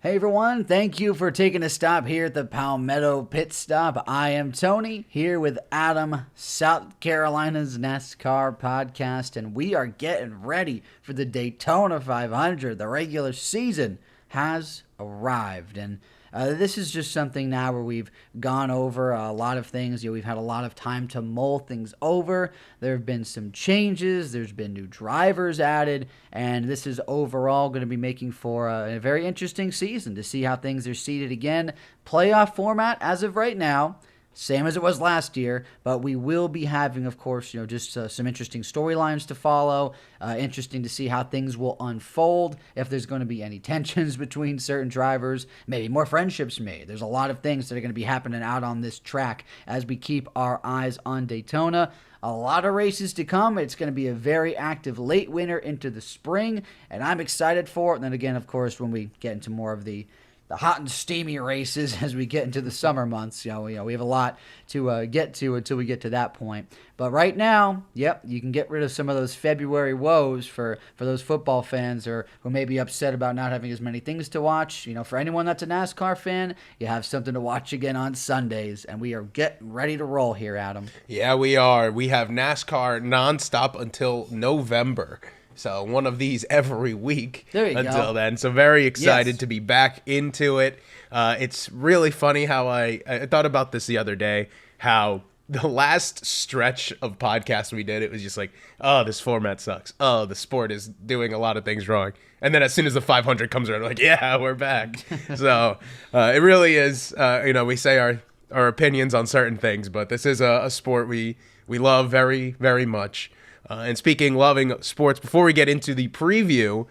Hey everyone, thank you for taking a stop here at the Palmetto Pitstop. I am Tony here with Adam, South Carolina's NASCAR podcast, and we are getting ready for the Daytona 500. The regular season has arrived, and this is just something now where we've gone over a lot of things. We've had a lot of time to mull things over. There have been some changes. There's been new drivers added, and this is overall going to be making for a very interesting season to see how things are seeded again. Playoff format as of right now, same as it was last year, but we will be having, of course, just some interesting storylines to follow. Interesting to see how things will unfold, if there's going to be any tensions between certain drivers, maybe more friendships made. There's a lot of things that are going to be happening out on this track as we keep our eyes on Daytona. A lot of races to come. It's going to be a very active late winter into the spring, and I'm excited for it. And then again, of course, when we get into more of the hot and steamy races as we get into the summer months. We have a lot to get to until we get to that point. But right now, yep, you can get rid of some of those February woes for those football fans or who may be upset about not having as many things to watch. For anyone that's a NASCAR fan, you have something to watch again on Sundays, and we are getting ready to roll here, Adam. Yeah, we are. We have NASCAR nonstop until November. So one of these every week until then. So very excited to be back into it. It's really funny how I thought about this the other day, how the last stretch of podcasts we did, it was just like, oh, this format sucks. Oh, the sport is doing a lot of things wrong. And then as soon as the 500 comes around, we're like, yeah, we're back. So it really is, we say our opinions on certain things, but this is a sport we love very, very much. And speaking loving sports, before we get into the preview,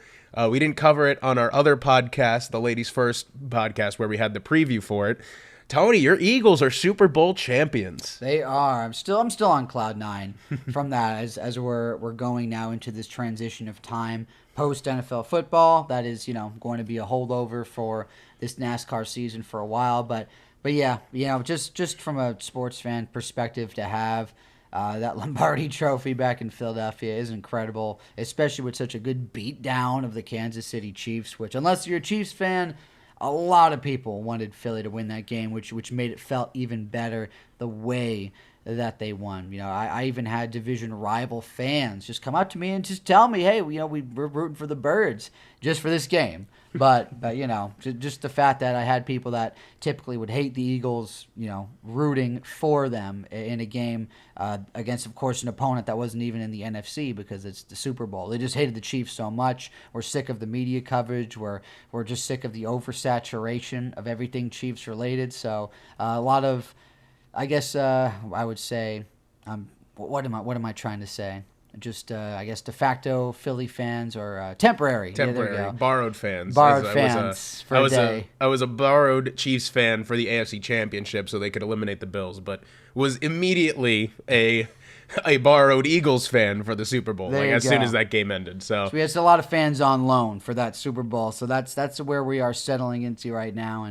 we didn't cover it on our other podcast, the Ladies First podcast, where we had the preview for it. Tony, your Eagles are Super Bowl champions. They are. I'm still on cloud nine from that as we're going now into this transition of time post NFL football. That is, going to be a holdover for this NASCAR season for a while. But yeah, just from a sports fan perspective to have that Lombardi trophy back in Philadelphia is incredible, especially with such a good beatdown of the Kansas City Chiefs, which, unless you're a Chiefs fan, a lot of people wanted Philly to win that game, which made it felt even better the way that they won. I even had division rival fans just come up to me and just tell me, hey, we're rooting for the Birds just for this game. But just the fact that I had people that typically would hate the Eagles, rooting for them in a game against, of course, an opponent that wasn't even in the NFC because it's the Super Bowl. They just hated the Chiefs so much. We're sick of the media coverage. We're just sick of the oversaturation of everything Chiefs related. So a lot of, I guess I would say, what am I trying to say? Just, I guess, de facto Philly fans or temporary. Borrowed fans. For a day. I was a borrowed Chiefs fan for the AFC Championship so they could eliminate the Bills, but was immediately a borrowed Eagles fan for the Super Bowl, as soon as that game ended. So we had a lot of fans on loan for that Super Bowl, so that's where we are settling into right now,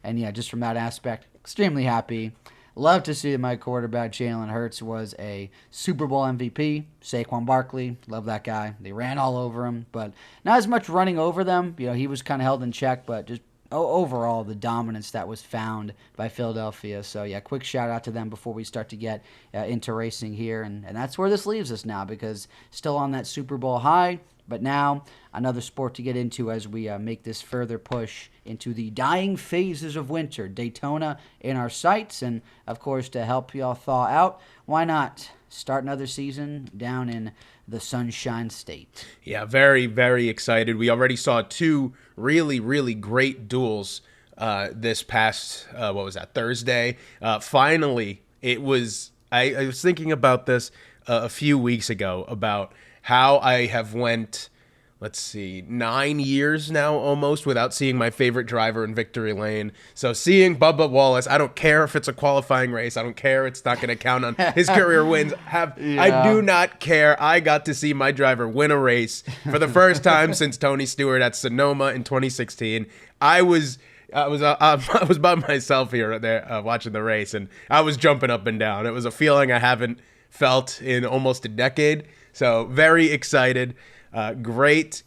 and yeah, just from that aspect, extremely happy. Love to see that my quarterback, Jalen Hurts, was a Super Bowl MVP. Saquon Barkley, love that guy. They ran all over him, but not as much running over them. He was kind of held in check, but just overall the dominance that was found by Philadelphia. So, yeah, quick shout-out to them before we start to get into racing here. And that's where this leaves us now, because still on that Super Bowl high, but now another sport to get into as we make this further push into the dying phases of winter. Daytona in our sights, and of course to help y'all thaw out, why not start another season down in the Sunshine State? Yeah, very, very excited. We already saw two really, really great duels this past, Thursday. Finally, it was, I was thinking about this a few weeks ago about how I have went, 9 years now almost without seeing my favorite driver in victory lane. So seeing Bubba Wallace, I don't care if it's a qualifying race. I don't care. It's not going to count on his career wins. I do not care. I got to see my driver win a race for the first time since Tony Stewart at Sonoma in 2016. I was by myself here there watching the race, and I was jumping up and down. It was a feeling I haven't felt in almost a decade. So very excited. Great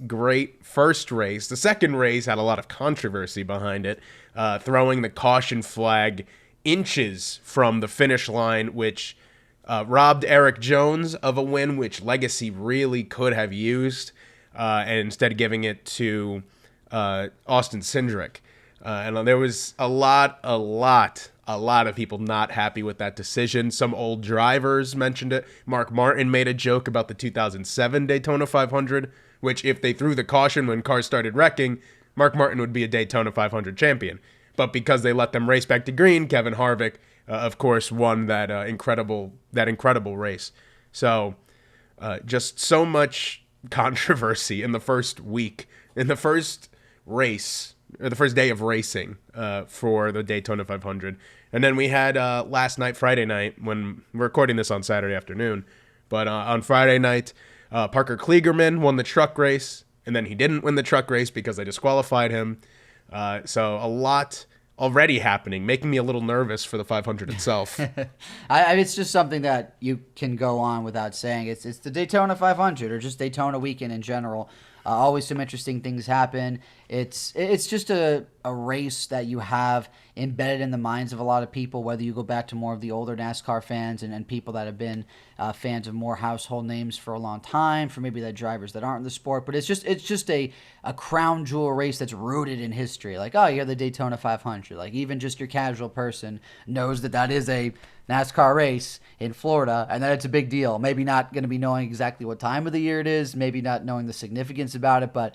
first race. The second race had a lot of controversy behind it, throwing the caution flag inches from the finish line, which robbed Eric Jones of a win, which Legacy really could have used, and instead giving it to Austin Cindric. And there was a lot of people not happy with that decision. Some old drivers mentioned it. Mark Martin made a joke about the 2007 Daytona 500, which if they threw the caution when cars started wrecking, Mark Martin would be a Daytona 500 champion. But because they let them race back to green, Kevin Harvick, of course, won that incredible race. So just so much controversy in the first week, in the first race, or the first day of racing for the Daytona 500. And then we had last night, Friday night, when we're recording this on Saturday afternoon. But on Friday night, Parker Kligerman won the truck race, and then he didn't win the truck race because they disqualified him. So a lot already happening, making me a little nervous for the 500 itself. It's just something that you can go on without saying. It's the Daytona 500 or just Daytona weekend in general. Always some interesting things happen. It's just a race that you have embedded in the minds of a lot of people, whether you go back to more of the older NASCAR fans and people that have been fans of more household names for a long time, for maybe the drivers that aren't in the sport. But it's just a crown jewel race that's rooted in history. Like, oh, you're the Daytona 500. Like, even just your casual person knows that is a NASCAR race in Florida, and that it's a big deal. Maybe not going to be knowing exactly what time of the year it is, maybe not knowing the significance about it, but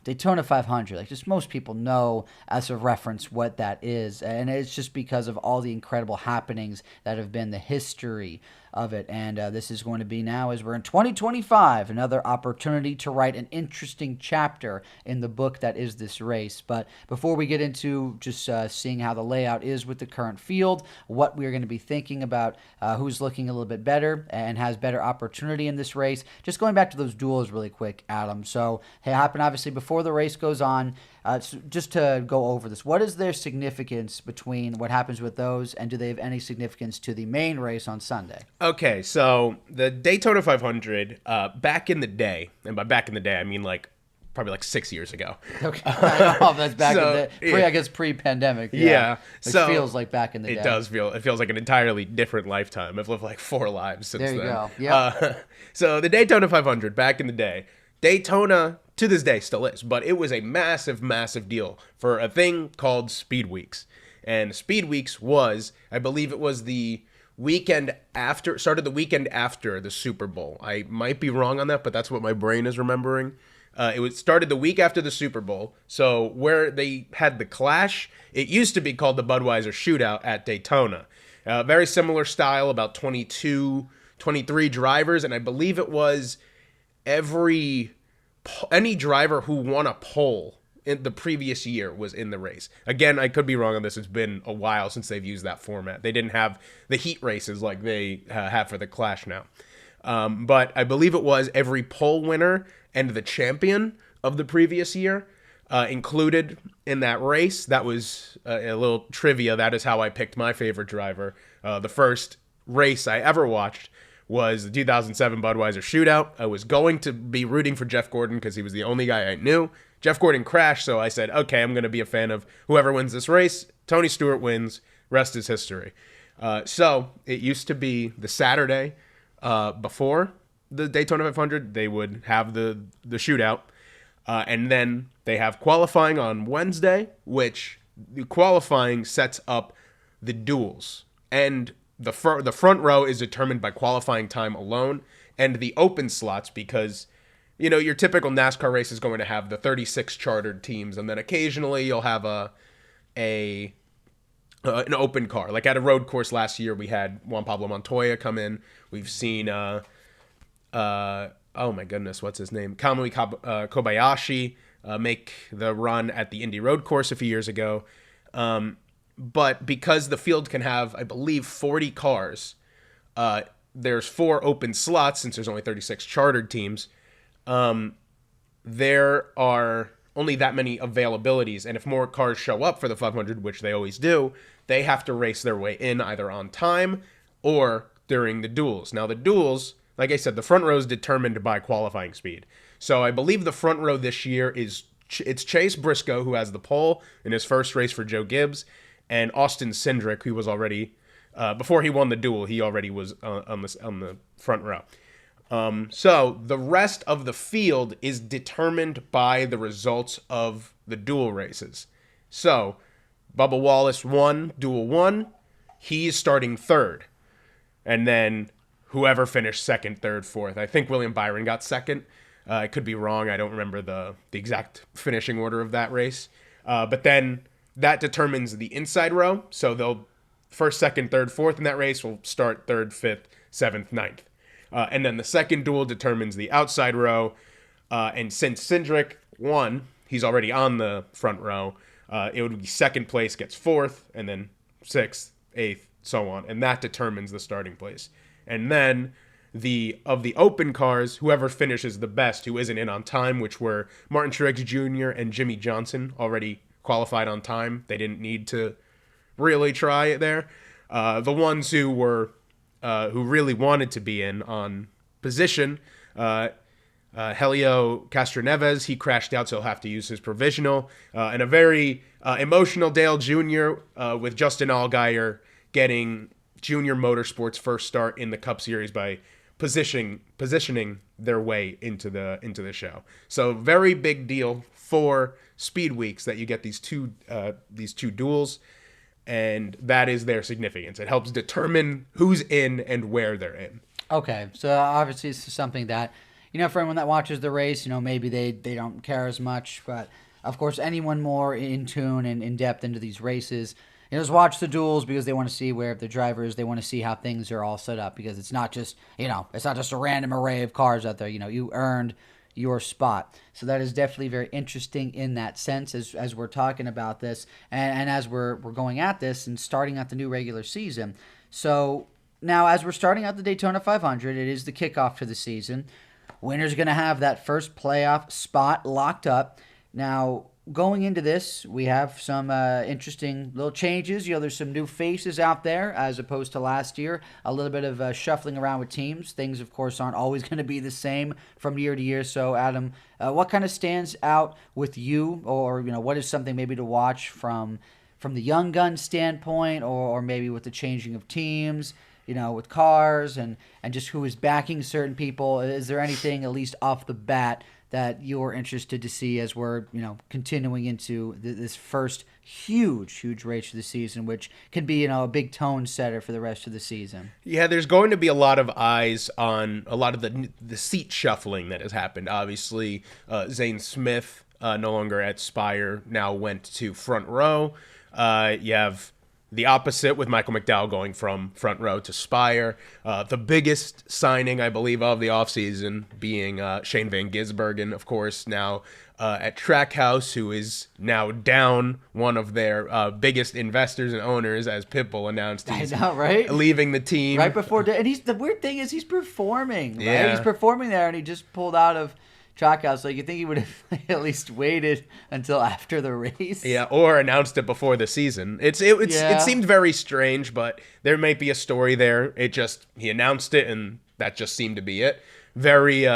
Daytona 500, like just most people know as a reference what that is. And it's just because of all the incredible happenings that have been the history of it. And this is going to be now, as we're in 2025, another opportunity to write an interesting chapter in the book that is this race. But before we get into just seeing how the layout is with the current field, what we're going to be thinking about who's looking a little bit better and has better opportunity in this race, just going back to those duels really quick, Adam. So it happened obviously before the race goes on. So just to go over this, what is their significance between what happens with those, and do they have any significance to the main race on Sunday? Okay, so the Daytona 500, back in the day, and by back in the day, I mean probably 6 years ago. Okay, I don't know if that's back in the I guess pre-pandemic. Yeah. It feels like back in the day. It feels like an entirely different lifetime. I've lived 4 lives since then. There you go. Yeah. So the Daytona 500 back in the day, Daytona to this day still is, but it was a massive, massive deal for a thing called Speed Weeks. And Speed Weeks was, I believe it was the weekend after, started the weekend after the Super Bowl. I might be wrong on that, but that's what my brain is remembering. It started the week after the Super Bowl. So where they had the clash, it used to be called the Budweiser Shootout at Daytona. Very similar style, about 22, 23 drivers, and I believe it was any driver who won a pole in the previous year was in the race. Again, I could be wrong on this. It's been a while since they've used that format. They didn't have the heat races like they have for the Clash now. But I believe it was every pole winner and the champion of the previous year included in that race. That was a little trivia. That is how I picked my favorite driver. The first race I ever watched was the 2007 Budweiser Shootout. I was going to be rooting for Jeff Gordon because he was the only guy I knew. Jeff Gordon crashed, so I said, okay, I'm going to be a fan of whoever wins this race. Tony Stewart wins. Rest is history. So it used to be the Saturday before the Daytona 500. They would have the shootout, and then they have qualifying on Wednesday, which the qualifying sets up the duels. And the front row is determined by qualifying time alone, and the open slots, because your typical NASCAR race is going to have the 36 chartered teams, and then occasionally you'll have an open car. Like at a road course last year, we had Juan Pablo Montoya come in. We've seen oh my goodness, what's his name? Kamui Kobayashi make the run at the Indy Road Course a few years ago. But because the field can have, I believe, 40 cars, there's 4 open slots since there's only 36 chartered teams. There are only that many availabilities, and if more cars show up for the 500, which they always do, they have to race their way in either on time or during the duels. Now, the duels, like I said, the front row is determined by qualifying speed. So I believe the front row this year it's Chase Briscoe, who has the pole in his first race for Joe Gibbs, and Austin Cindric, who was already before he won the duel, he already was on the front row. So the rest of the field is determined by the results of the duel races. So Bubba Wallace won Duel 1. He's starting third. And then whoever finished second, third, fourth. I think William Byron got second. I could be wrong. I don't remember the exact finishing order of that race. But then that determines the inside row. So they'll first, second, third, fourth in that race will start third, fifth, seventh, ninth. And then the second duel determines the outside row. And since Cindric won, he's already on the front row. It would be second place gets fourth, and then sixth, eighth, so on. And that determines the starting place. And then of the open cars, whoever finishes the best, who isn't in on time, which were Martin Truex Jr. and Jimmy Johnson, already qualified on time. They didn't need to really try it there. The ones who really wanted to be in on position, Helio Castroneves, he crashed out, so he'll have to use his provisional. And a very emotional Dale Jr. With Justin Allgaier getting Junior Motorsports' first start in the Cup Series by positioning their way into the show. So very big deal for Speed Weeks that you get these two duels, and that is their significance. It helps determine who's in and where they're in. Okay, so obviously it's something that, for anyone that watches the race, maybe they don't care as much. But, of course, anyone more in tune and in depth into these races, just watch the duels because they want to see where the drivers, they want to see how things are all set up. Because it's not just, it's not just a random array of cars out there. You earned your spot. So that is definitely very interesting in that sense as we're talking about this and as we're going at this and starting out the new regular season. So now as we're starting out the Daytona 500, it is the kickoff to the season. Winner's going to have that first playoff spot locked up. Now, going into this, we have some interesting little changes. There's some new faces out there as opposed to last year. A little bit of shuffling around with teams. Things, of course, aren't always going to be the same from year to year. So, Adam, what kind of stands out with you, or what is something maybe to watch from the young gun standpoint, or maybe with the changing of teams? With cars and just who is backing certain people. Is there anything, at least off the bat, that you're interested to see as we're, continuing into this first huge race of the season, which can be, a big tone setter for the rest of the season? Yeah, there's going to be a lot of eyes on a lot of the seat shuffling that has happened. Obviously, Zane Smith, no longer at Spire, now went to front row. You have the opposite with Michael McDowell going from front row to Spire. The biggest signing, I believe, of the offseason being Shane Van Gisbergen, of course, now at Trackhouse, who is now down one of their biggest investors and owners, as Pitbull announced he's leaving the team. Right before, and the weird thing is he's performing, right? Yeah. He's performing there, and he just pulled out of Trackhouse. Like, you think he would have at least waited until after the race? Yeah, or announced it before the season. It seemed very strange, but there might be a story there. He announced it, and that just seemed to be it. Very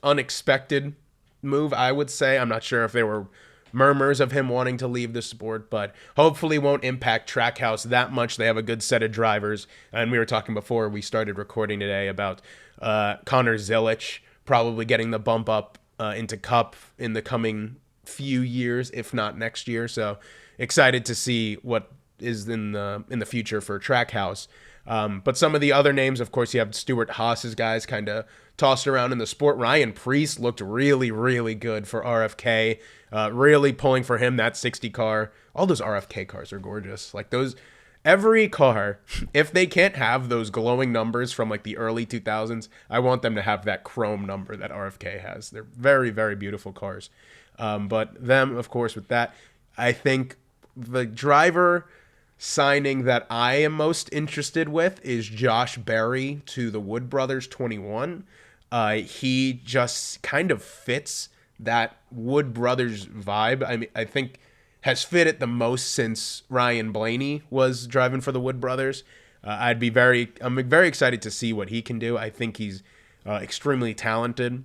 unexpected move, I would say. I'm not sure if there were murmurs of him wanting to leave the sport, but hopefully won't impact Trackhouse that much. They have a good set of drivers, and we were talking before we started recording today about Connor Zilich probably getting the bump up into Cup in the coming few years, if not next year. So excited to see what is in the future for Trackhouse. But some of the other names, of course, you have Stuart Haas's guys kind of tossed around in the sport. Ryan Preece looked really, really good for RFK. Really pulling for him, that 60 car. All those RFK cars are gorgeous. Like those. Every car, if they can't have those glowing numbers from like the early 2000s, I want them to have that chrome number that RFK has. They're very, very beautiful cars. But them, of course, with that, I think the driver signing that I am most interested with is Josh Berry to the Wood Brothers 21. He just kind of fits that Wood Brothers vibe. I mean, I think has fit it the most since Ryan Blaney was driving for the Wood Brothers. I'm very excited to see what he can do. I think he's extremely talented.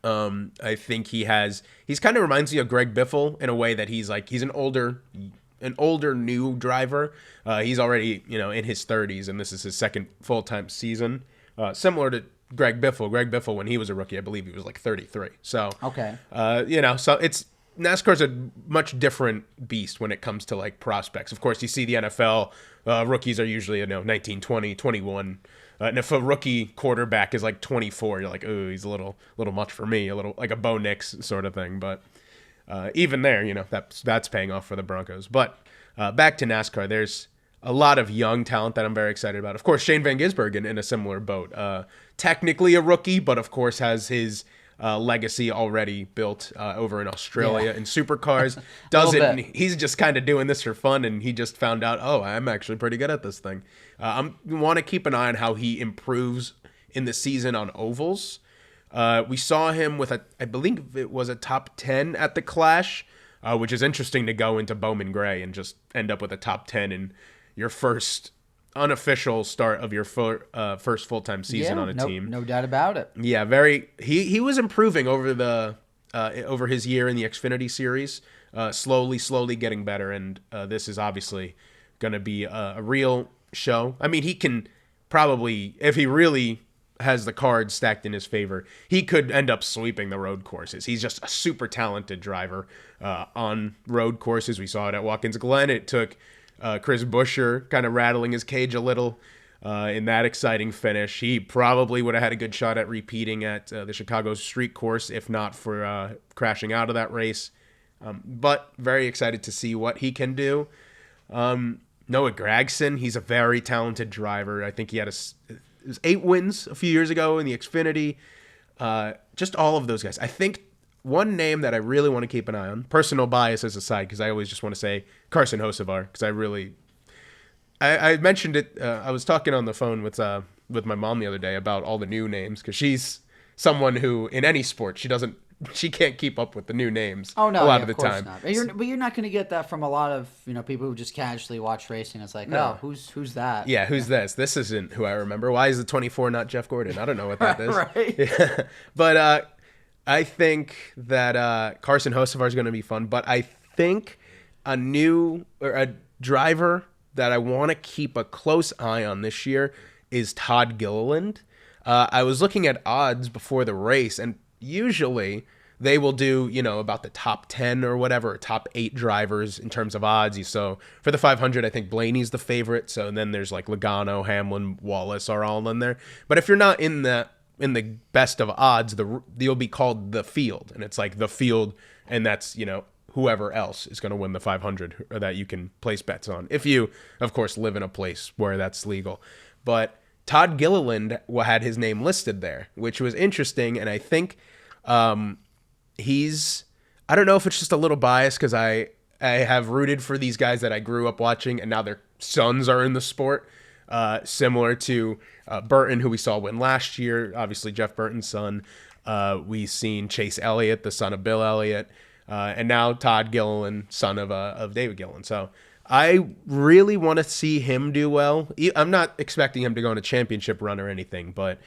I think he's kind of reminds me of Greg Biffle in a way that he's an older new driver. He's already, in his 30s, and this is his second full-time season. Similar to Greg Biffle. Greg Biffle, when he was a rookie, I believe he was like 33. So, okay. So NASCAR's a much different beast when it comes to like prospects. Of course, you see the NFL, rookies are usually, 19, 20, 21. And if a rookie quarterback is like 24, you're like, ooh, he's a little much for me, a little like a Bo Nix sort of thing. But even there, that's paying off for the Broncos. But back to NASCAR, there's a lot of young talent that I'm very excited about. Of course, Shane Van Gisbergen in a similar boat. Technically a rookie, but of course has his legacy already built over in Australia in supercars. He's just kind of doing this for fun, and he just found out, oh, I'm actually pretty good at this thing. I want to keep an eye on how he improves in the season on ovals. We saw him with I believe it was a top 10 at the Clash, which is interesting to go into Bowman Gray and just end up with a top 10 in your first unofficial start of your first full-time season on a team. No doubt about it. Yeah, he was improving over over his year in the Xfinity series, slowly getting better, and this is obviously going to be a real show. I mean, he can probably, if he really has the cards stacked in his favor, he could end up sweeping the road courses. He's just a super talented driver on road courses. We saw it at Watkins Glen. It took Chris Buescher kind of rattling his cage a little in that exciting finish. He probably would have had a good shot at repeating at the Chicago Street Course if not for crashing out of that race. But very excited to see what he can do. Noah Gragson, he's a very talented driver. I think he had it was 8 wins a few years ago in the Xfinity. Just all of those guys. I think one name that I really want to keep an eye on, personal biases aside, because I always just want to say Carson Hocevar, because I mentioned it. I was talking on the phone with my mom the other day about all the new names, because she's someone who in any sport she can't keep up with the new names. Oh no, a lot of the time. Not. But you're not going to get that from a lot of people who just casually watch racing. It's like, no. Oh, who's that? Yeah, who's this? This isn't who I remember. Why is the 24 not Jeff Gordon? I don't know what that is. Right. Yeah. But I think that Carson Hocevar is going to be fun. But I think a driver that I want to keep a close eye on this year is Todd Gilliland. I was looking at odds before the race, and usually they will do, about the top 10 or whatever, or top 8 drivers in terms of odds. So for the 500, I think Blaney's the favorite. So then there's like Logano, Hamlin, Wallace are all in there. But if you're not in the best of odds, you'll be called the field. And it's like the field, and that's, whoever else is going to win the 500 or that you can place bets on. If you, of course, live in a place where that's legal. But Todd Gilliland had his name listed there, which was interesting. And I think I don't know if it's just a little biased because I have rooted for these guys that I grew up watching, and now their sons are in the sport, similar to Burton, who we saw win last year, obviously Jeff Burton's son. We've seen Chase Elliott, the son of Bill Elliott, and now Todd Gilliland, son of David Gilliland. So I really want to see him do well. I'm not expecting him to go on a championship run or anything, but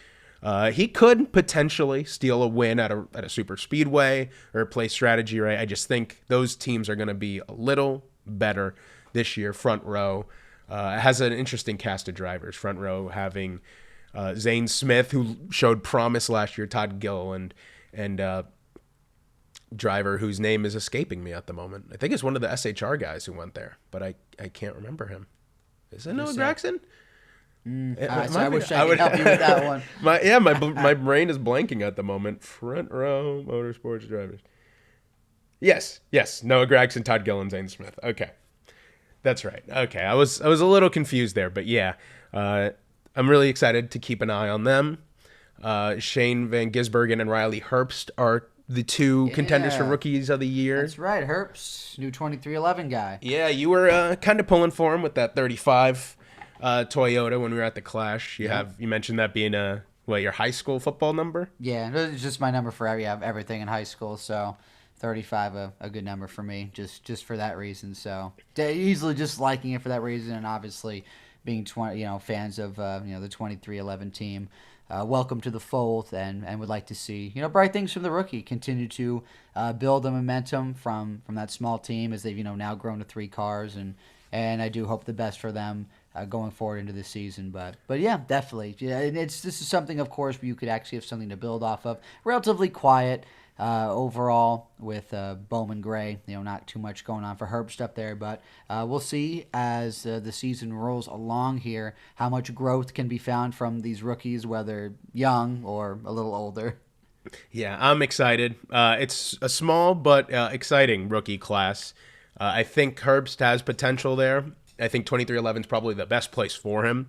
he could potentially steal a win at a super speedway or play strategy right. I just think those teams are going to be a little better this year. Front row has an interesting cast of drivers. Front row having Zane Smith, who showed promise last year, Todd Gilliland, and driver whose name is escaping me at the moment. I think it's one of the SHR guys who went there, but I can't remember him. Is it Noah Gragson? I wish I could help you with that one. My brain is blanking at the moment. Front row motorsports drivers. Yes, Noah Gragson, Todd Gilliland, Zane Smith. Okay, that's right. Okay, I was a little confused there, but yeah, I'm really excited to keep an eye on them. Shane Van Gisbergen and Riley Herbst are the two contenders for Rookies of the Year. That's right, Herbst, new 2311 guy. Yeah, you were kind of pulling for him with that 35 Toyota when we were at the Clash. You mentioned that being your high school football number? Yeah, it was just my number for everything in high school, so 35 a good number for me, just for that reason. So easily just liking it for that reason, and obviously being fans of the 2311 team. welcome to the fold and would like to see bright things from the rookie. Continue to build the momentum from that small team as they've now grown to 3 cars, and I do hope the best for them going forward into the season. But yeah, definitely. Yeah, and this is something, of course, where you could actually have something to build off of. Relatively quiet overall with Bowman Gray. Not too much going on for Herbst up there, but we'll see as the season rolls along here how much growth can be found from these rookies, whether young or a little older. Yeah, I'm excited. It's a small but exciting rookie class. I think Herbst has potential there. I think 2311 is probably the best place for him.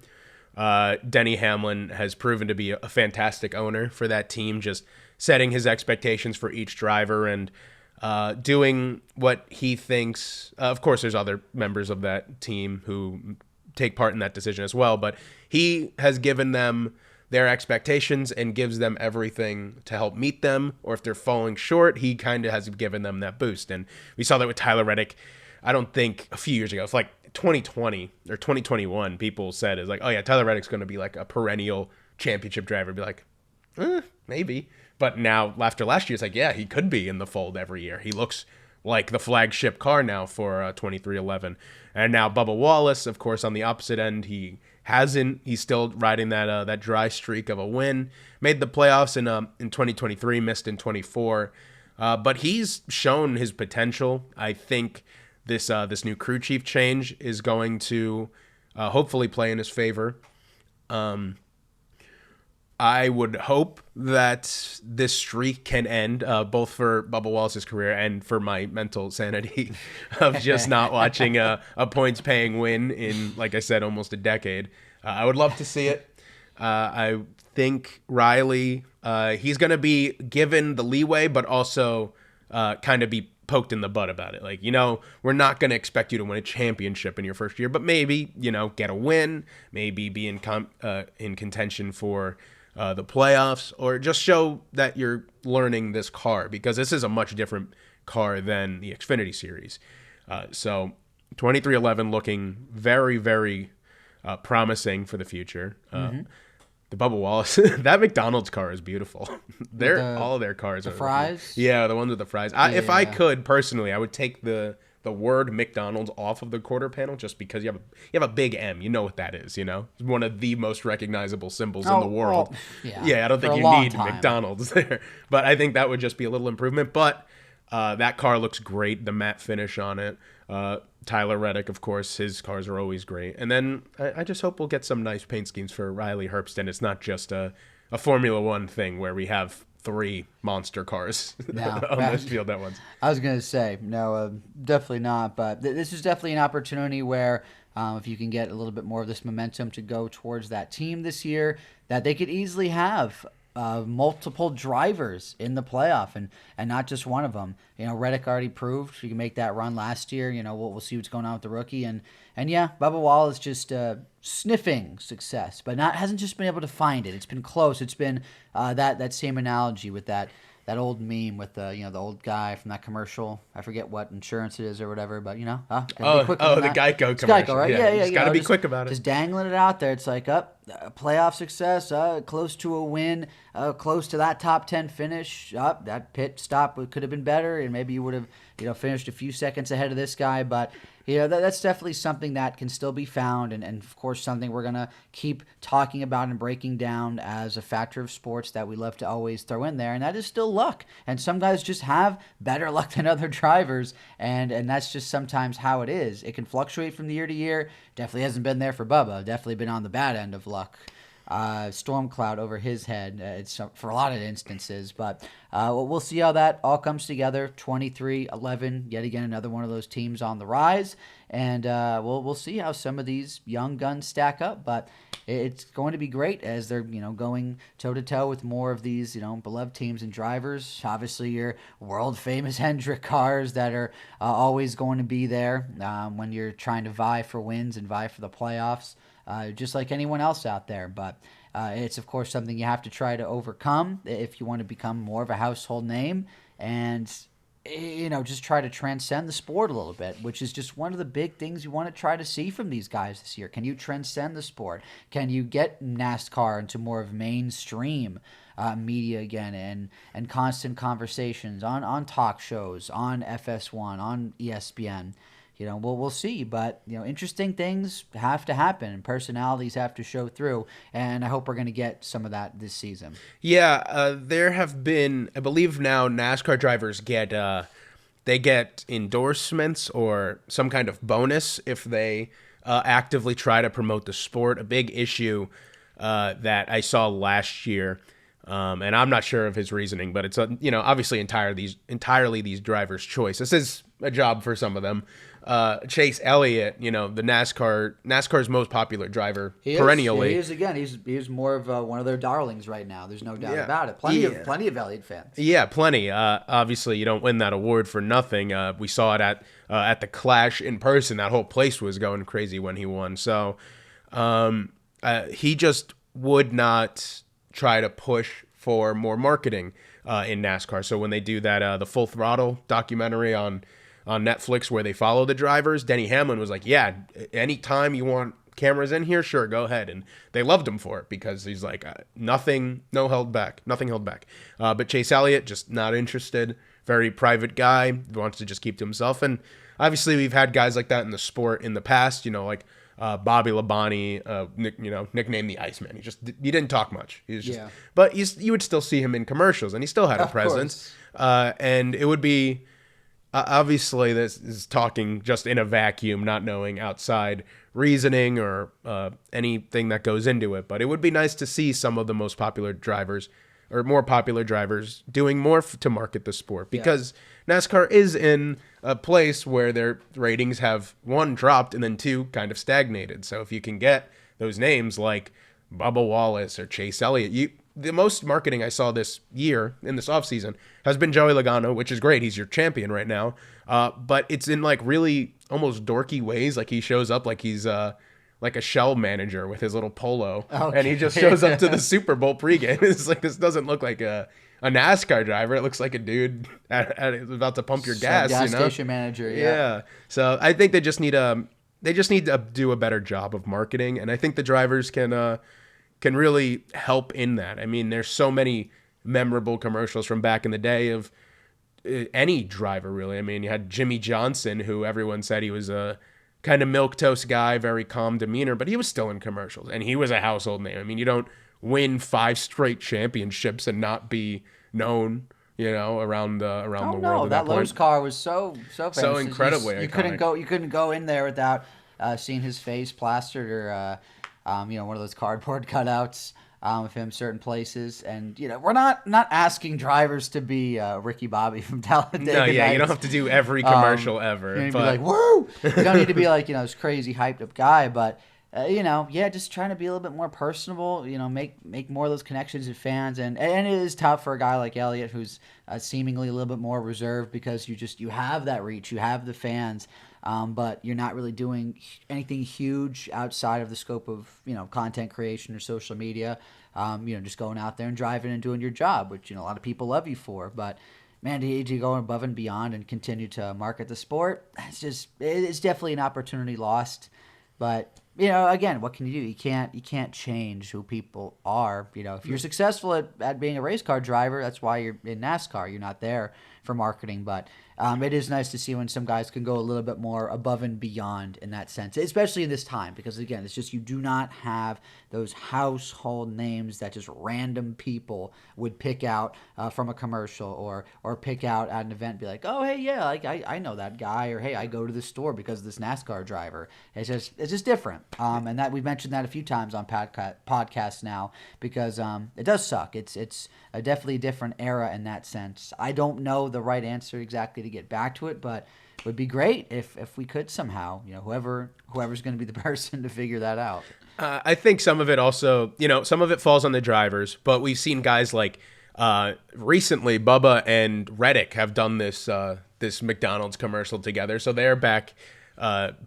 Denny Hamlin has proven to be a fantastic owner for that team, just setting his expectations for each driver and doing what he thinks. Of course, there's other members of that team who take part in that decision as well, but he has given them their expectations and gives them everything to help meet them, or if they're falling short, he kind of has given them that boost. And we saw that with Tyler Reddick. I don't think a few years ago, it's like 2020 or 2021, people said is like, oh yeah, Tyler Reddick's going to be like a perennial championship driver. Be like, maybe. But now after last year, it's like, yeah, he could be in the fold every year. He looks like the flagship car now for 2311. And now Bubba Wallace, of course, on the opposite end, he hasn't. He's still riding that dry streak of a win. Made the playoffs in 2023, missed in 24. But he's shown his potential. I think this new crew chief change is going to hopefully play in his favor. I would hope that this streak can end both for Bubba Wallace's career and for my mental sanity of just not watching a points-paying win in, like I said, almost a decade. I would love to see it. I think Riley, he's going to be given the leeway, but also kind of be poked in the butt about it. Like, we're not going to expect you to win a championship in your first year, but maybe, get a win, maybe be in contention for the playoffs, or just show that you're learning this car, because this is a much different car than the Xfinity Series. So 2311 looking very, very promising for the future. The Bubba Wallace, that McDonald's car is beautiful. All their cars the are fries. Yeah, the ones with the fries. If I could personally, I would take the word McDonald's off of the quarter panel, just because you have a big M. You know what that is, It's one of the most recognizable symbols in the world. Yeah, I don't think you need McDonald's there. But I think that would just be a little improvement. But that car looks great, the matte finish on it. Tyler Reddick, of course, his cars are always great. And then I just hope we'll get some nice paint schemes for Riley Herbst, and it's not just a Formula One thing where we have 3 monster cars on this field at once. I was going to say, no, definitely not. But this is definitely an opportunity where if you can get a little bit more of this momentum to go towards that team this year, that they could easily have multiple drivers in the playoff and not just one of them. Reddick already proved he can make that run last year. We'll see what's going on with the rookie. And yeah, Bubba Wallace just sniffing success, but hasn't just been able to find it. It's been close. It's been that same analogy with that old meme with the old guy from that commercial. I forget what insurance it is or whatever, but the Geico commercial. Geico, right? Yeah. Just gotta be quick about it. Just dangling it out there. It's like playoff success, close to a win, close to that top 10 finish. That pit stop could have been better, and maybe you would have finished a few seconds ahead of this guy, but. That's definitely something that can still be found, and of course something we're going to keep talking about and breaking down as a factor of sports that we love to always throw in there, and that is still luck. And some guys just have better luck than other drivers, and that's just sometimes how it is. It can fluctuate from year to year. Definitely hasn't been there for Bubba. Definitely been on the bad end of luck. Storm cloud over his head. It's for a lot of instances, but we'll see how that all comes together. 23-11, yet again another one of those teams on the rise, and we'll see how some of these young guns stack up. But it's going to be great as they're going toe to toe with more of these beloved teams and drivers. Obviously, your world famous Hendrick cars that are always going to be there when you're trying to vie for wins and vie for the playoffs. Just like anyone else out there. But it's, of course, something you have to try to overcome if you want to become more of a household name. And just try to transcend the sport a little bit, which is just one of the big things you want to try to see from these guys this year. Can you transcend the sport? Can you get NASCAR into more of mainstream media again, and constant conversations on talk shows, on FS1, on ESPN? We'll see, but interesting things have to happen, and personalities have to show through, and I hope we're going to get some of that this season. Yeah, there have been, I believe now, NASCAR drivers get endorsements or some kind of bonus if they actively try to promote the sport. A big issue that I saw last year, and I'm not sure of his reasoning, but it's obviously entirely these drivers' choice. This is a job for some of them. Chase Elliott, the NASCAR's most popular driver perennially. He is again. He's more of one of their darlings right now. There's no doubt about it. Plenty of Elliott fans. Yeah, plenty. Obviously, you don't win that award for nothing. We saw it at the Clash in person. That whole place was going crazy when he won. So he just would not try to push for more marketing in NASCAR. So when they do that, the Full Throttle documentary on Netflix where they follow the drivers, Denny Hamlin was like, yeah, anytime you want cameras in here, sure, go ahead. And they loved him for it because he's like, nothing held back. But Chase Elliott, just not interested. Very private guy, wants to just keep to himself. And obviously we've had guys like that in the sport in the past, like Bobby Labonte, nicknamed the Iceman. He didn't talk much. He was just, but you would still see him in commercials, and he still had a presence. And it would be, obviously, this is talking just in a vacuum, not knowing outside reasoning or anything that goes into it. But it would be nice to see some of the most popular drivers or more popular drivers doing more to market the sport, because NASCAR is in a place where their ratings have, one, dropped, and then two, kind of stagnated. So if you can get those names like Bubba Wallace or Chase Elliott, the most marketing I saw this year in this offseason has been Joey Logano, which is great. He's your champion right now. But it's in like really almost dorky ways. Like he shows up like he's like a shell manager with his little polo. Okay. And he just shows up to the Super Bowl pregame. It's like, this doesn't look like a NASCAR driver. It looks like a dude about to pump your gas. Gas station manager. Yeah. So I think they just need to do a better job of marketing. And I think the drivers can really help in that. I mean, there's so many memorable commercials from back in the day of any driver, really. I mean, you had Jimmy Johnson, who everyone said he was a kind of milquetoast guy, very calm demeanor, but he was still in commercials, and he was a household name. I mean, you don't win 5 straight championships and not be known, around the world. No, that Lowe's car was so famous. So incredibly iconic. You couldn't go in there without seeing his face plastered or one of those cardboard cutouts of him certain places. And we're not asking drivers to be Ricky Bobby from Talladega. No, yeah, you don't have to do every commercial ever. But... be like, woo! You don't need to be like this crazy hyped up guy, but just trying to be a little bit more personable. Make more of those connections with fans, and it is tough for a guy like Elliott, who's seemingly a little bit more reserved, because you have that reach, you have the fans. But you're not really doing anything huge outside of the scope of, content creation or social media. Just going out there and driving and doing your job, which, a lot of people love you for. But, man, to go above and beyond and continue to market the sport, it's definitely an opportunity lost. But, again, what can you do? You can't change who people are. If you're successful at being a race car driver, that's why you're in NASCAR. You're not there for marketing, but it is nice to see when some guys can go a little bit more above and beyond in that sense, especially in this time, because again, it's just, you do not have those household names that just random people would pick out from a commercial or pick out at an event and be like, oh, hey, yeah, like I know that guy, or hey, I go to this store because of this NASCAR driver. It's just different. And that we've mentioned that a few times on podcasts now, because it does suck. It's a definitely different era in that sense. I don't know the right answer exactly to get back to it, but it would be great if we could somehow, whoever's going to be the person to figure that out. I think some of it also, some of it falls on the drivers, but we've seen guys like recently Bubba and Reddick have done this McDonald's commercial together, so they're back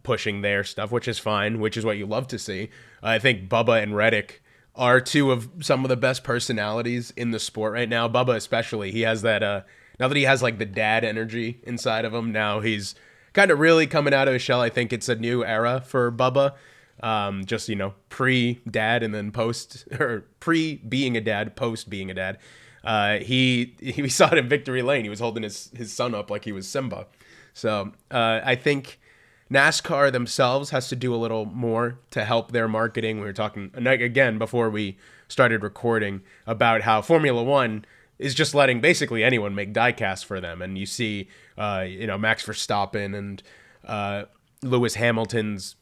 pushing their stuff, which is fine, which is what you love to see. I think Bubba and Reddick are two of some of the best personalities in the sport right now. Bubba especially, he has that now that he has like the dad energy inside of him, now he's kind of really coming out of his shell. I think it's a new era for Bubba. Just, pre-dad and then post, or pre-being a dad, post-being a dad. We saw it in Victory Lane. He was holding his son up like he was Simba. So I think NASCAR themselves has to do a little more to help their marketing. We were talking, again, before we started recording, about how Formula One is just letting basically anyone make diecast for them. And you see, Max Verstappen and Lewis Hamilton's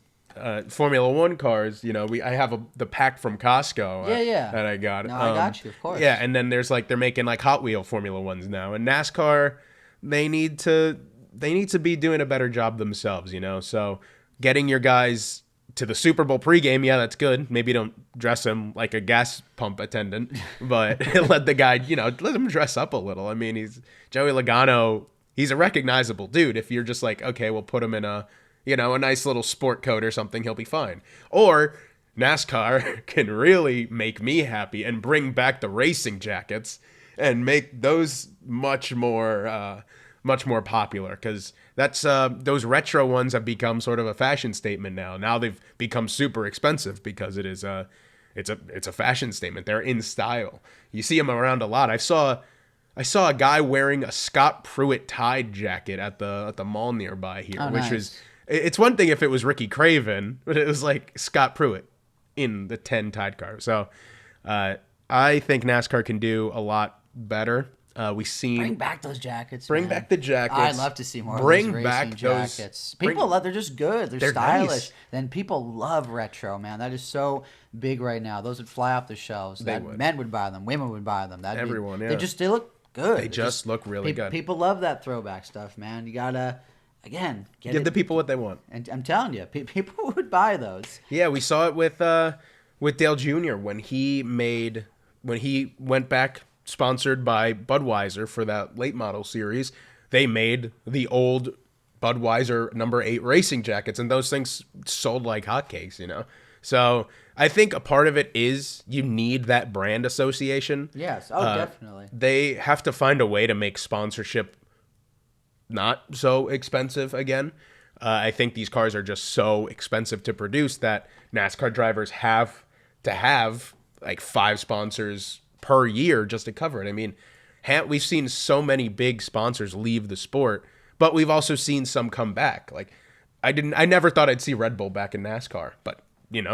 Formula One cars. I have the pack from Costco. That I got. No, I got you, of course. Yeah, and then there's they're making Hot Wheel Formula Ones now, and NASCAR, they need to be doing a better job themselves. So getting your guys to the Super Bowl pregame, yeah, that's good. Maybe don't dress him like a gas pump attendant, but let the guy, let him dress up a little. I mean, he's Joey Logano. He's a recognizable dude. If you're just okay, we'll put him in a nice little sport coat or something, he'll be fine. Or NASCAR can really make me happy and bring back the racing jackets and make those much more popular, because that's those retro ones have become sort of a fashion statement now. Now they've become super expensive because it's a fashion statement. They're in style. You see them around a lot. I saw a guy wearing a Scott Pruitt Tide jacket at the mall nearby here, which nice. was. It's one thing if it was Ricky Craven, but it was Scott Pruitt in the 10 Tide car. So I think NASCAR can do a lot better. Bring back those jackets. Bring man. back the jackets. I'd love to see more of those racing jackets. People love. They're just good. They're stylish. Nice. Then people love retro, man. That is so big right now. Those would fly off the shelves. Men would buy them. Women would buy them. Everyone. Yeah. They look good. They just look really good. People love that throwback stuff, man. You gotta. Again, give the people what they want. And I'm telling you, people would buy those. Yeah, we saw it with Dale Jr. when he went back, sponsored by Budweiser for that late model series. They made the old Budweiser number 8 racing jackets, and those things sold like hotcakes, So I think a part of it is you need that brand association. Yes, definitely. They have to find a way to make sponsorship not so expensive again. I think these cars are just so expensive to produce that NASCAR drivers have to have 5 sponsors per year just to cover it. I mean, we've seen so many big sponsors leave the sport, but we've also seen some come back. I never thought I'd see Red Bull back in NASCAR, but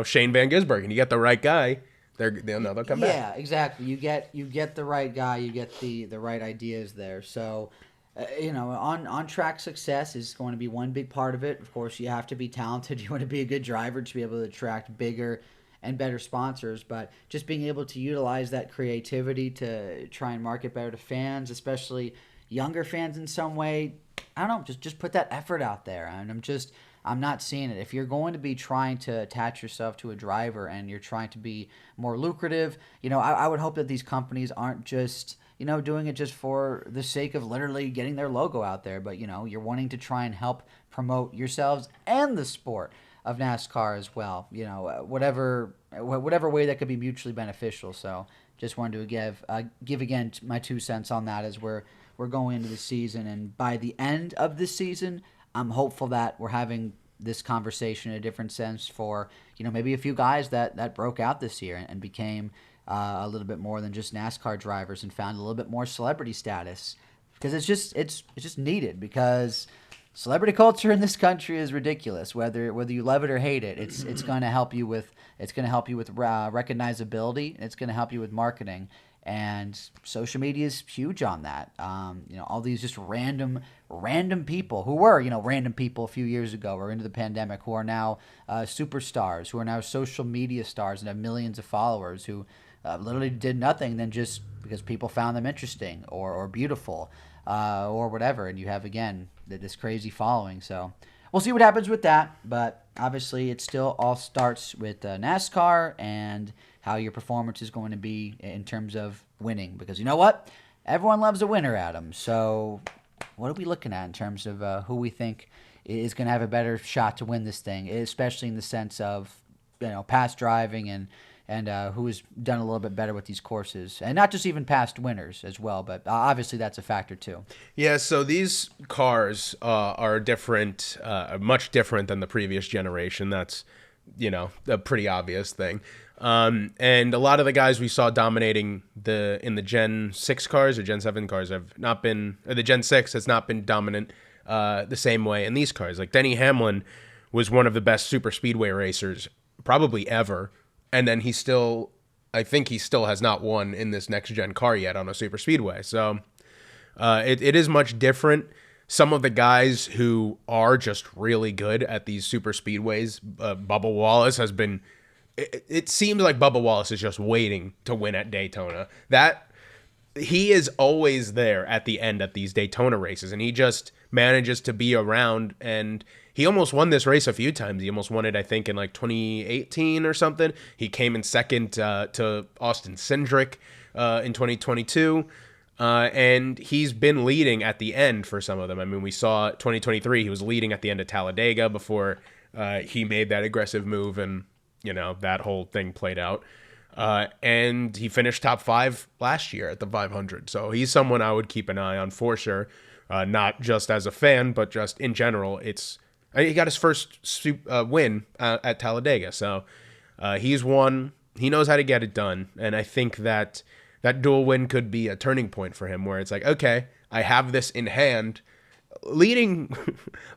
Shane Van Gisbergen, you get the right guy, they'll come back. Yeah, exactly. You get the right guy, you get the right ideas there. So on track success is going to be one big part of it. Of course, you have to be talented. You want to be a good driver to be able to attract bigger and better sponsors, but just being able to utilize that creativity to try and market better to fans, especially younger fans in some way. I don't know, just put that effort out there. And I'm not seeing it. If you're going to be trying to attach yourself to a driver and you're trying to be more lucrative, I would hope that these companies aren't just doing it just for the sake of literally getting their logo out there. But, you're wanting to try and help promote yourselves and the sport of NASCAR as well. Whatever way that could be mutually beneficial. So just wanted to give again my 2 cents on that as we're going into the season. And by the end of the season, I'm hopeful that we're having this conversation in a different sense for, maybe a few guys that broke out this year and became a little bit more than just NASCAR drivers and found a little bit more celebrity status, because it's just needed, because celebrity culture in this country is ridiculous. Whether you love it or hate it, it's going to help you with recognizability, and it's going to help you with marketing. And social media is huge on that. All these just random people who were, random people a few years ago or into the pandemic, who are now superstars, who are now social media stars and have millions of followers, who literally did nothing than just because people found them interesting or beautiful or whatever. And you have, again, this crazy following. So we'll see what happens with that. But obviously it still all starts with NASCAR and how your performance is going to be in terms of winning. Because you know what? Everyone loves a winner, Adam. So what are we looking at in terms of who we think is going to have a better shot to win this thing, especially in the sense of, past driving and and who's done a little bit better with these courses, and not just even past winners as well, but obviously that's a factor too. Yeah, so these cars are different, much different than the previous generation. That's, a pretty obvious thing. And a lot of the guys we saw dominating in the Gen 6 cars or Gen 7 cars have not been, or the Gen 6 has not been dominant the same way in these cars. Like Denny Hamlin was one of the best super speedway racers probably ever, and then I think he still has not won in this next gen car yet on a super speedway. So it is much different. Some of the guys who are just really good at these super speedways, Bubba Wallace has been. It seems like Bubba Wallace is just waiting to win at Daytona. That he is always there at the end at these Daytona races, and he just manages to be around. And he almost won this race a few times. He almost won it, I think, in like 2018 or something. He came in second to Austin Cindric in 2022. And he's been leading at the end for some of them. I mean, we saw 2023, he was leading at the end of Talladega before he made that aggressive move, and, that whole thing played out. And he finished top 5 last year at the 500. So he's someone I would keep an eye on for sure. Not just as a fan, but just in general. He got his first win at Talladega. So he's won. He knows how to get it done. And I think that dual win could be a turning point for him, where it's like, okay, I have this in hand. Leading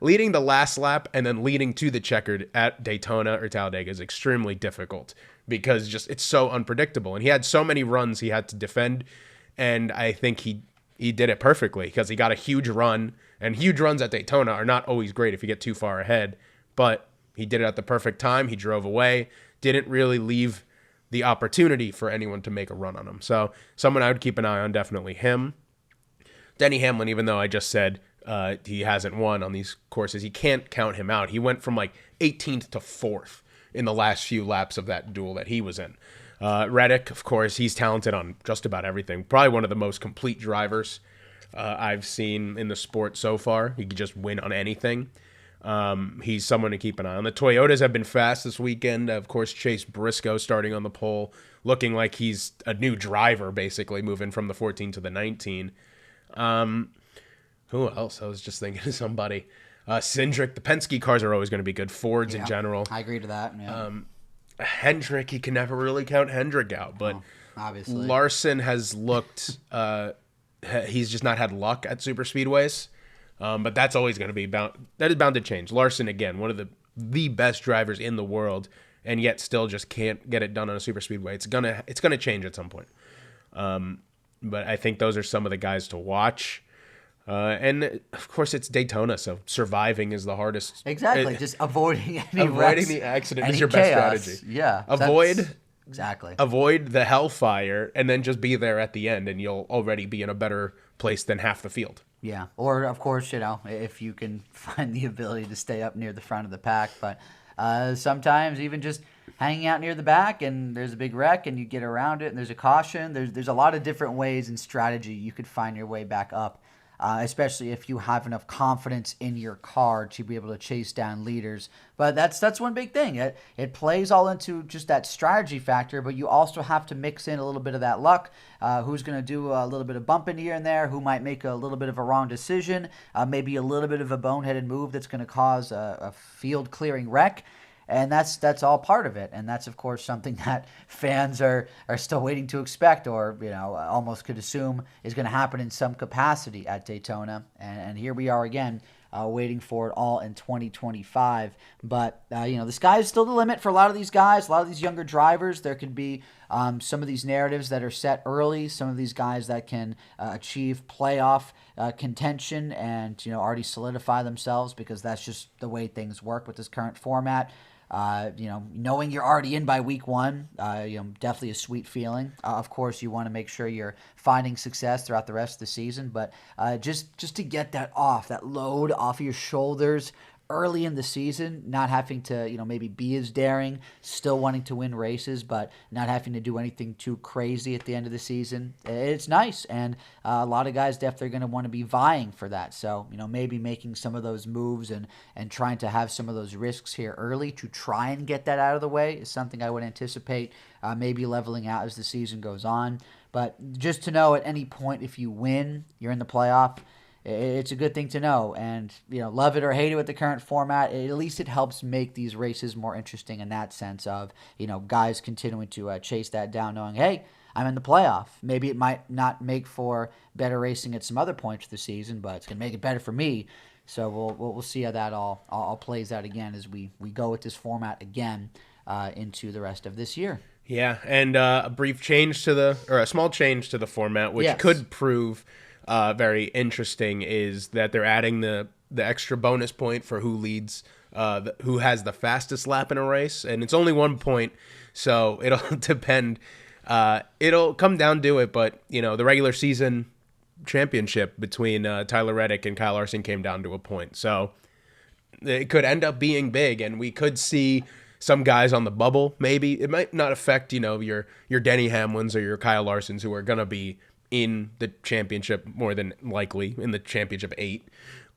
the last lap and then leading to the checkered at Daytona or Talladega is extremely difficult because it's so unpredictable. And he had so many runs he had to defend, and I think he did it perfectly because he got a huge run, and huge runs at Daytona are not always great if you get too far ahead, but he did it at the perfect time. He drove away, didn't really leave the opportunity for anyone to make a run on him. So someone I would keep an eye on, definitely him. Denny Hamlin, even though I just said he hasn't won on these courses, you can't count him out. He went from like 18th to 4th in the last few laps of that duel that he was in. Reddick, of course, he's talented on just about everything. Probably one of the most complete drivers I've seen in the sport so far. He could just win on anything. He's someone to keep an eye on. The Toyotas have been fast this weekend. Of course, Chase Briscoe starting on the pole, looking like he's a new driver, basically, moving from the 14 to the 19. Who else? I was just thinking of somebody. Cindric. The Penske cars are always going to be good. Fords in general. I agree to that. Yeah. Hendrick, you can never really count Hendrick out, but obviously Larson has looked. He's just not had luck at super speedways, but that's always going to be bound. That is bound to change. Larson, again, one of the best drivers in the world, and yet still just can't get it done on a super speedway. It's gonna change at some point. But I think those are some of the guys to watch. And of course, it's Daytona, so surviving is the hardest. Exactly, just avoiding the accident is your best strategy. Yeah, avoid the hellfire, and then just be there at the end, and you'll already be in a better place than half the field. Yeah, or of course, if you can find the ability to stay up near the front of the pack, but sometimes even just hanging out near the back, and there's a big wreck, and you get around it, and there's a caution. There's a lot of different ways and strategy you could find your way back up. Especially if you have enough confidence in your car to be able to chase down leaders. But that's one big thing. It plays all into just that strategy factor, but you also have to mix in a little bit of that luck. Who's going to do a little bit of bumping here and there? Who might make a little bit of a wrong decision? Maybe a little bit of a boneheaded move that's going to cause a field-clearing wreck. And that's all part of it. And that's, of course, something that fans are still waiting to expect, or, almost could assume is going to happen in some capacity at Daytona. And here we are again, waiting for it all in 2025. But, the sky is still the limit for a lot of these guys, a lot of these younger drivers. There could be some of these narratives that are set early, some of these guys that can achieve playoff contention and, already solidify themselves, because that's just the way things work with this current format. Knowing you're already in by week one, definitely a sweet feeling. Of course, you want to make sure you're finding success throughout the rest of the season, but just to get that load off of your shoulders early in the season, not having to, maybe be as daring, still wanting to win races, but not having to do anything too crazy at the end of the season. It's nice, and a lot of guys definitely going to want to be vying for that. So, maybe making some of those moves and trying to have some of those risks here early to try and get that out of the way is something I would anticipate maybe leveling out as the season goes on. But just to know at any point if you win, you're in the playoff, it's a good thing to know. And, love it or hate it with the current format, at least it helps make these races more interesting in that sense of, guys continuing to chase that down, knowing, hey, I'm in the playoff. Maybe it might not make for better racing at some other points of the season, but it's going to make it better for me. So we'll see how that all plays out again as we go with this format again into the rest of this year. Yeah, and a small change to the format, which could prove very interesting, is that they're adding the extra bonus point for who leads, who has the fastest lap in a race, and it's only 1 point, so it'll depend. It'll come down to it, but the regular season championship between Tyler Reddick and Kyle Larson came down to a point, so it could end up being big, and we could see some guys on the bubble. Maybe it might not affect your Denny Hamlins or your Kyle Larsons, who are gonna be in the championship more than likely in the championship 8.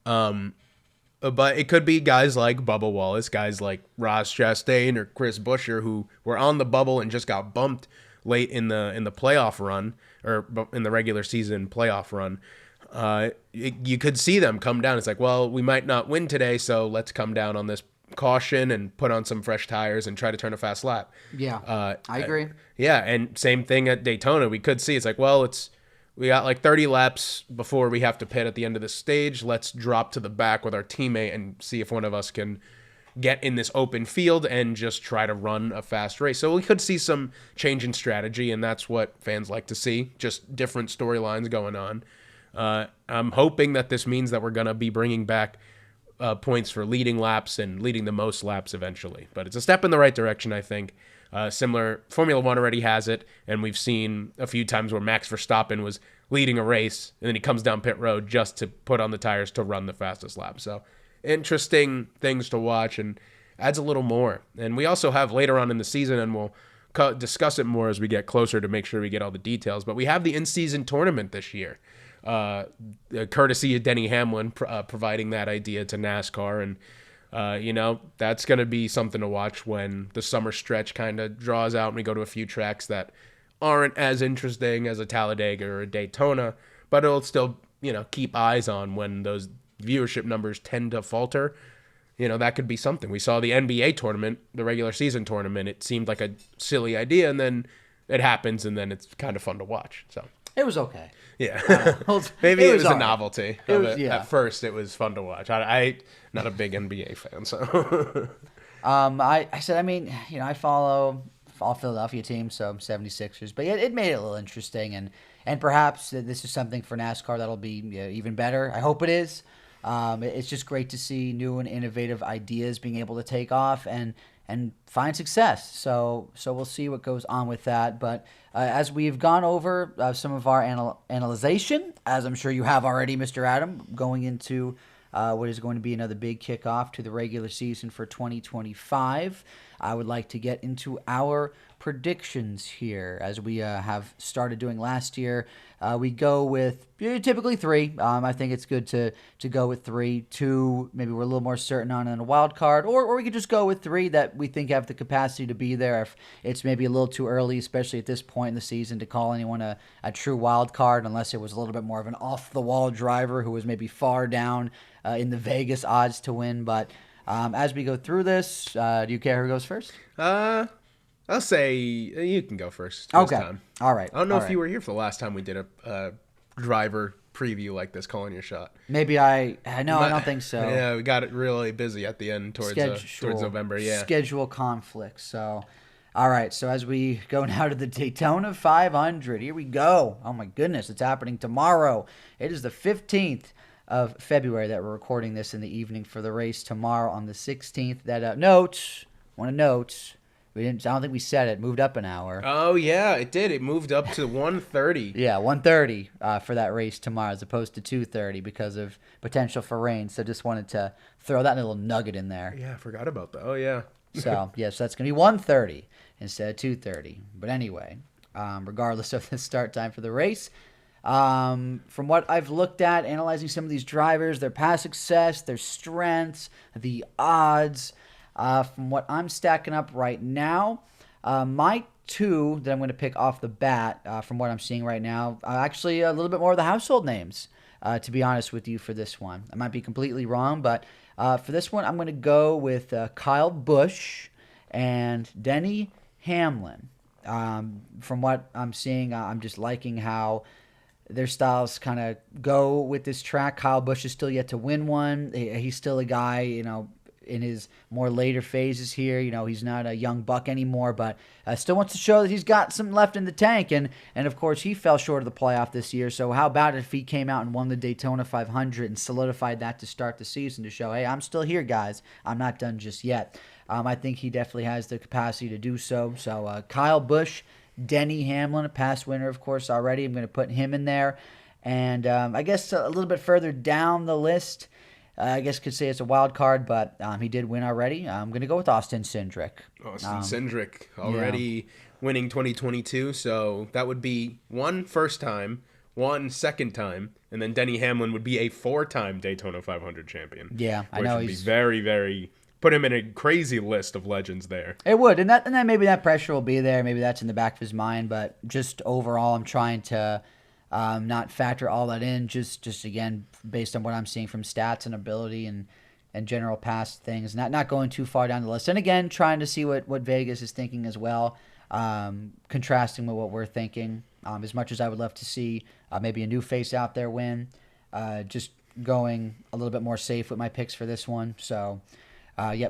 But it could be guys like Bubba Wallace, guys like Ross Chastain or Chris Buescher, who were on the bubble and just got bumped late in the playoff run, or in the regular season playoff run. You could see them come down. It's like, well, we might not win today, so let's come down on this caution and put on some fresh tires and try to turn a fast lap. Yeah, I agree. Yeah, and same thing at Daytona. We could see it's like, well, we got like 30 laps before we have to pit at the end of the stage. Let's drop to the back with our teammate and see if one of us can get in this open field and just try to run a fast race. So we could see some change in strategy, and that's what fans like to see, just different storylines going on. I'm hoping that this means that we're going to be bringing back points for leading laps and leading the most laps eventually. But it's a step in the right direction, I think. Similar, Formula One already has it, and we've seen a few times where Max Verstappen was leading a race, and then he comes down pit road just to put on the tires to run the fastest lap. So interesting things to watch, and adds a little more. And we also have later on in the season, and we'll discuss it more as we get closer to make sure we get all the details, but we have the in-season tournament this year. Courtesy of Denny Hamlin providing that idea to NASCAR, and that's going to be something to watch when the summer stretch kind of draws out and we go to a few tracks that aren't as interesting as a Talladega or a Daytona, but it'll still, keep eyes on when those viewership numbers tend to falter. That could be something. We saw the NBA tournament, the regular season tournament. It seemed like a silly idea, and then it happens, and then it's kind of fun to watch. So it was okay. Yeah. Maybe it was a novelty of it. Yeah. At first, it was fun to watch. I'm not a big NBA fan, so. I said, I follow Philadelphia teams, so I'm 76ers. But it made it a little interesting, and perhaps this is something for NASCAR that'll be even better. I hope it is. It's just great to see new and innovative ideas being able to take off and find success. So we'll see what goes on with that. But as we've gone over some of our analyzation, as I'm sure you have already, Mr. Adam, going into what is going to be another big kickoff to the regular season for 2025, I would like to get into our predictions here, as we have started doing last year. We go with typically 3. I think it's good to go with 3. 2, maybe we're a little more certain on in a wild card, or we could just go with 3 that we think have the capacity to be there. If it's maybe a little too early, especially at this point in the season, to call anyone a true wild card, unless it was a little bit more of an off-the-wall driver who was maybe far down in the Vegas odds to win. But as we go through this, do you care who goes first? I'll say you can go first this time. All right. I don't know if you were here for the last time we did a driver preview like this, calling your shot. Maybe I don't think so. Yeah, we got it really busy at the end towards November. Yeah. Schedule conflicts. So, all right. So as we go now to the Daytona 500, here we go. Oh my goodness, it's happening tomorrow. It is the 15th of February that we're recording this in the evening for the race tomorrow on the 16th. Want to note, I don't think we said it. Moved up an hour. Oh, yeah, it did. It moved up to 1:30. Yeah, 1:30 for that race tomorrow as opposed to 2:30 because of potential for rain. So just wanted to throw that little nugget in there. Yeah, I forgot about that. Oh, yeah. So, yes, that's going to be 1:30 instead of 2:30. But anyway, regardless of the start time for the race, from what I've looked at, analyzing some of these drivers, their past success, their strengths, the odds, from what I'm stacking up right now, my two that I'm going to pick off the bat from what I'm seeing right now, actually a little bit more of the household names, to be honest with you for this one. I might be completely wrong, but for this one, I'm going to go with Kyle Busch and Denny Hamlin. From what I'm seeing, I'm just liking how their styles kind of go with this track. Kyle Busch is still yet to win one. He's still a guy, in his more later phases here. He's not a young buck anymore, but still wants to show that he's got some left in the tank. And of course, he fell short of the playoff this year. So how about if he came out and won the Daytona 500 and solidified that to start the season to show, hey, I'm still here, guys. I'm not done just yet. I think he definitely has the capacity to do so. So Kyle Busch, Denny Hamlin, a past winner, of course, already. I'm going to put him in there. And I guess a little bit further down the list, I guess could say it's a wild card, but he did win already. I'm going to go with Austin Cindric. Cindric already winning 2022, so that would be one first time, one second time, and then Denny Hamlin would be a 4-time Daytona 500 champion. Yeah, I know. Which would be very, very... Put him in a crazy list of legends there. It would, and then maybe that pressure will be there. Maybe that's in the back of his mind, but just overall, I'm trying to not factor all that in. Just again, based on what I'm seeing from stats and ability and general past things, not going too far down the list. And again, trying to see what Vegas is thinking as well, contrasting with what we're thinking. As much as I would love to see maybe a new face out there win, just going a little bit more safe with my picks for this one. So.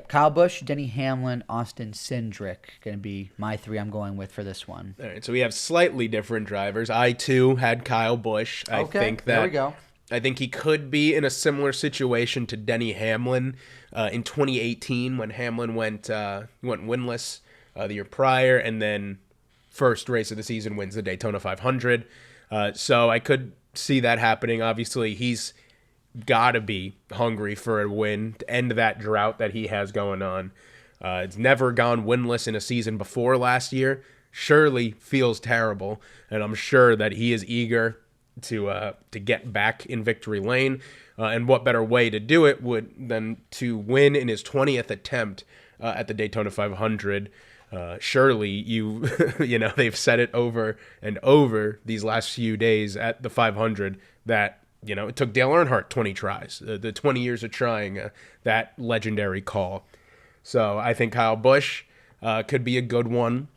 Kyle Busch, Denny Hamlin, Austin Cindric, going to be my three I'm going with for this one. All right, so we have slightly different drivers. I, too, had Kyle Busch. I think there we go. I think he could be in a similar situation to Denny Hamlin in 2018 when Hamlin went winless the year prior, and then first race of the season wins the Daytona 500. So I could see that happening. Obviously, he's gotta be hungry for a win to end that drought that he has going on. It's never gone winless in a season before last year. Surely feels terrible, and I'm sure that he is eager to get back in victory lane. And what better way to do it than to win in his 20th attempt at the Daytona 500? Surely they've said it over and over these last few days at the 500 that. It took Dale Earnhardt 20 tries, the 20 years of trying that legendary call. So I think Kyle Busch could be a good one.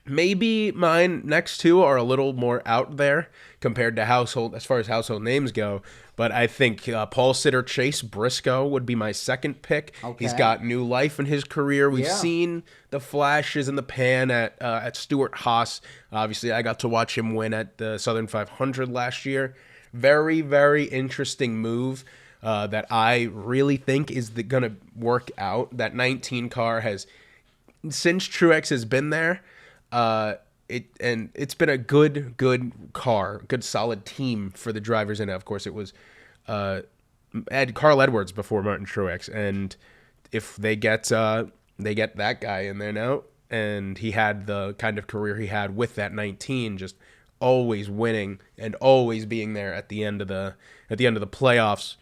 Maybe mine next two are a little more out there compared to as far as household names go. But I think Paul Sitter, Chase Briscoe would be my second pick. Okay. He's got new life in his career. We've seen the flashes in the pan at Stewart-Haas. Obviously, I got to watch him win at the Southern 500 last year. Very, very interesting move that I really think is going to work out. That 19 car has, since Truex has been there, it's been a good car, good solid team for the drivers in it. Of course, it was Carl Edwards before Martin Truex, and if they get that guy in there now, and he had the kind of career he had with that 19, just always winning and always being there at the end of the playoffs.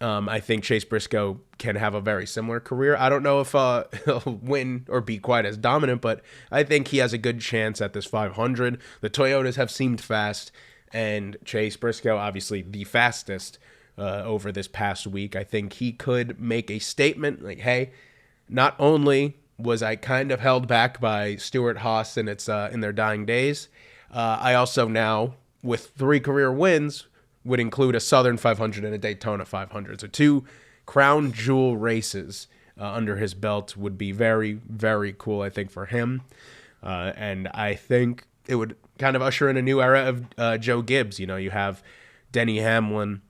I think Chase Briscoe can have a very similar career. I don't know if he'll win or be quite as dominant, but I think he has a good chance at this 500. The Toyotas have seemed fast, and Chase Briscoe, obviously the fastest over this past week. I think he could make a statement like, hey, not only was I kind of held back by Stewart-Haas in their dying days, I also now, with 3 career wins, would include a Southern 500 and a Daytona 500. So 2 crown jewel races under his belt would be very, very cool, I think, for him. And I think it would kind of usher in a new era of Joe Gibbs. You have Denny Hamlin,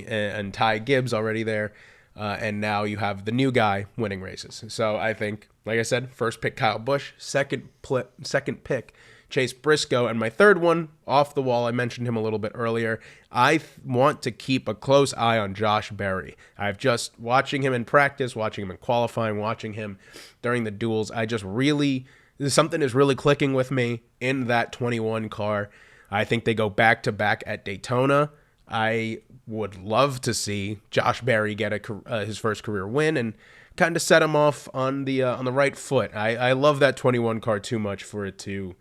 and Ty Gibbs already there. and now you have the new guy winning races. So I think, like I said, first pick Kyle Busch, second pick Chase Briscoe, and my third one off the wall. I mentioned him a little bit earlier. I want to keep a close eye on Josh Berry. I've just watching him in practice, watching him in qualifying, watching him during the duels. Something is really clicking with me in that 21 car. I think they go back to back at Daytona. I would love to see Josh Berry get his first career win and kind of set him off on the right foot. I love that 21 car too much for it to